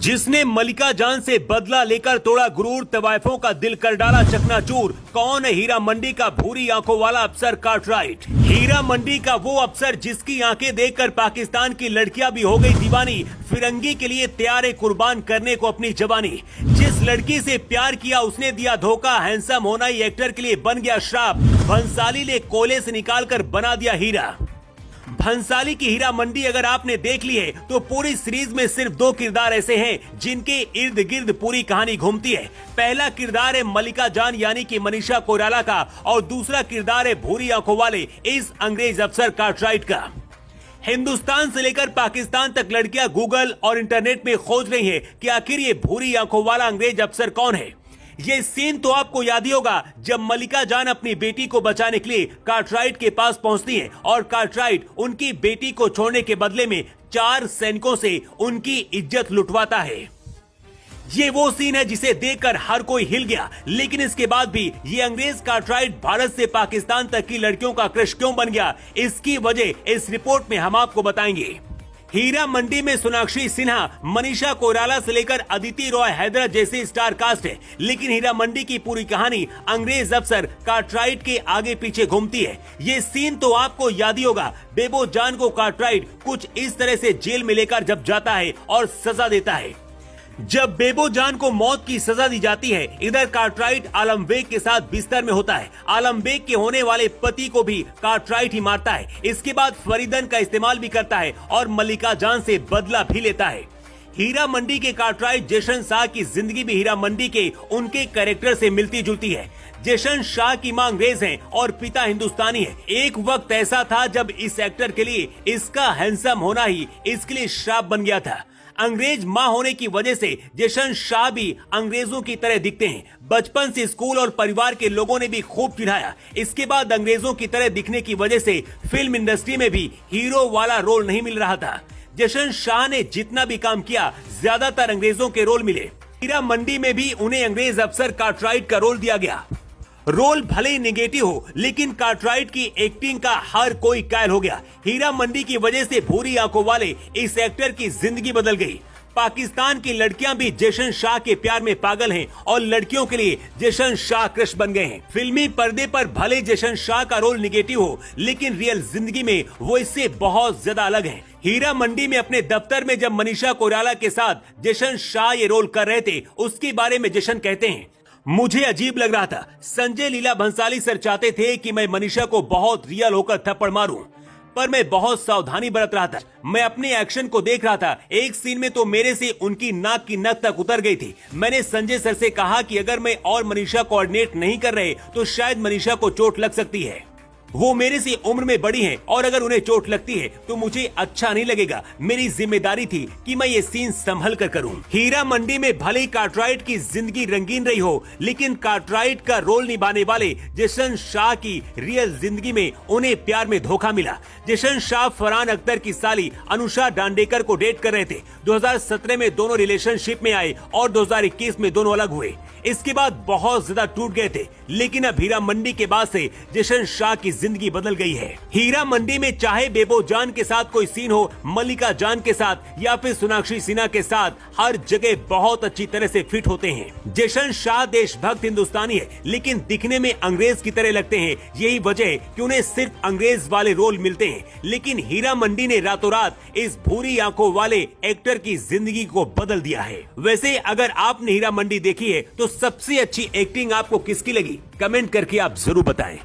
जिसने मलिका जान से बदला लेकर तोड़ा गुरूर, तवाइफों का दिल कर डाला चकनाचूर। कौन है हीरा मंडी का भूरी आंखों वाला अफसर कार्टराइट? हीरा मंडी का वो अफसर जिसकी आंखें देखकर पाकिस्तान की लड़कियां भी हो गई दीवानी, फिरंगी के लिए तैयार है कुर्बान करने को अपनी जवानी। जिस लड़की से प्यार किया उसने दिया धोखा, हैंडसम होना ही एक्टर के लिए बन गया श्राप। भंसाली ने कोयले से निकालकर बना दिया हीरा। भंसाली की हीरा मंडी अगर आपने देख ली है तो पूरी सीरीज में सिर्फ दो किरदार ऐसे हैं जिनके इर्द गिर्द पूरी कहानी घूमती है। पहला किरदार है मलिका जान यानी कि मनीषा कोइराला का, और दूसरा किरदार है भूरी आंखों वाले इस अंग्रेज अफसर कार्टराइट का। हिंदुस्तान से लेकर पाकिस्तान तक लड़कियां गूगल और इंटरनेट में खोज रही है कि आखिर ये भूरी आंखों वाला अंग्रेज अफसर कौन है। ये सीन तो आपको याद ही होगा जब मलिका जान अपनी बेटी को बचाने के लिए कार्टराइट के पास पहुंचती है और कार्टराइट उनकी बेटी को छोड़ने के बदले में 4 सैनिकों से उनकी इज्जत लुटवाता है। ये वो सीन है जिसे देखकर हर कोई हिल गया। लेकिन इसके बाद भी ये अंग्रेज कार्टराइट भारत से पाकिस्तान तक की लड़कियों का क्रश क्यों बन गया, इसकी वजह इस रिपोर्ट में हम आपको बताएंगे। हीरा मंडी में सोनाक्षी सिन्हा, मनीषा कोइराला से लेकर अदिति रॉय हैदर जैसे स्टार कास्ट है, लेकिन हीरा मंडी की पूरी कहानी अंग्रेज अफसर कार्टराइट के आगे पीछे घूमती है। ये सीन तो आपको याद ही होगा। बेबो जान को कार्टराइट कुछ इस तरह से जेल में लेकर जब जाता है और सजा देता है। जब बेबो जान को मौत की सजा दी जाती है, इधर कार्टराइट आलम बेग के साथ बिस्तर में होता है। आलम बेग के होने वाले पति को भी कार्टराइट ही मारता है। इसके बाद फरीदन का इस्तेमाल भी करता है और मलिका जान से बदला भी लेता है। हीरा मंडी के कार्टराइट जेशन शाह की जिंदगी भी हीरा मंडी के उनके कैरेक्टर से मिलती जुलती है। जेशन शाह की मां अंग्रेज हैं और पिता हिंदुस्तानी है। एक वक्त ऐसा था जब इस एक्टर के लिए इसका हैंडसम होना ही इसके लिए श्राप बन गया था। अंग्रेज मां होने की वजह से जेशन शाह भी अंग्रेजों की तरह दिखते हैं। बचपन से स्कूल और परिवार के लोगों ने भी खूब चिढ़ाया। इसके बाद अंग्रेजों की तरह दिखने की वजह से फिल्म इंडस्ट्री में भी हीरो वाला रोल नहीं मिल रहा था। जेशन शाह ने जितना भी काम किया ज्यादातर अंग्रेजों के रोल मिले। हीरा मंडी में भी उन्हें अंग्रेज अफसर कार्टराइट का रोल दिया गया। रोल भले ही निगेटिव हो, लेकिन कार्टराइट की एक्टिंग का हर कोई कायल हो गया। हीरा मंडी की वजह से भूरी आंखों वाले इस एक्टर की जिंदगी बदल गई। पाकिस्तान की लड़कियां भी जेशन शाह के प्यार में पागल हैं और लड़कियों के लिए जेशन शाह क्रश बन गए हैं। फिल्मी पर्दे पर भले जेशन शाह का रोल निगेटिव हो, लेकिन रियल जिंदगी में वो इससे बहुत ज्यादा अलग है। हीरा मंडी में अपने दफ्तर में जब मनीषा कोइराला के साथ जेशन शाह ये रोल कर रहे थे, उसके बारे में जेशन कहते हैं, मुझे अजीब लग रहा था। संजय लीला भंसाली सर चाहते थे कि मैं मनीषा को बहुत रियल होकर थप्पड़ मारूं, पर मैं बहुत सावधानी बरत रहा था। मैं अपने एक्शन को देख रहा था। एक सीन में तो मेरे से उनकी नाक की नक तक उतर गई थी। मैंने संजय सर से कहा कि अगर मैं और मनीषा कोऑर्डिनेट नहीं कर रहे तो शायद मनीषा को चोट लग सकती है। वो मेरे से उम्र में बड़ी हैं और अगर उन्हें चोट लगती है तो मुझे अच्छा नहीं लगेगा। मेरी जिम्मेदारी थी कि मैं ये सीन संभल कर करूं। हीरा मंडी में भले ही कार्टराइट की जिंदगी रंगीन रही हो, लेकिन कार्टराइट का रोल निभाने वाले जेशन शाह की रियल जिंदगी में उन्हें प्यार में धोखा मिला। जेशन शाह फरहान अख्तर की साली अनुषा डांडेकर को डेट कर रहे थे। 2017 में दोनों रिलेशनशिप में आए और 2021 में दोनों अलग हुए। इसके बाद बहुत ज्यादा टूट गए थे, लेकिन अब हीरा मंडी के बाद से जेशन शाह की जिंदगी बदल गई है। हीरा मंडी में चाहे बेबो जान के साथ कोई सीन हो, मलिका जान के साथ या फिर सोनाक्षी सिन्हा के साथ, हर जगह बहुत अच्छी तरह से फिट होते हैं। जेशन शाह देशभक्त हिंदुस्तानी है, लेकिन दिखने में अंग्रेज की तरह लगते हैं। यही वजह है कि उन्हें सिर्फ अंग्रेज वाले रोल मिलते हैं। लेकिन हीरा मंडी ने रातों रात इस भूरी आंखों वाले एक्टर की जिंदगी को बदल दिया है। वैसे अगर आपने हीरा मंडी देखी है तो सबसे अच्छी एक्टिंग आपको किसकी लगी, कमेंट करके आप जरूर बताएं।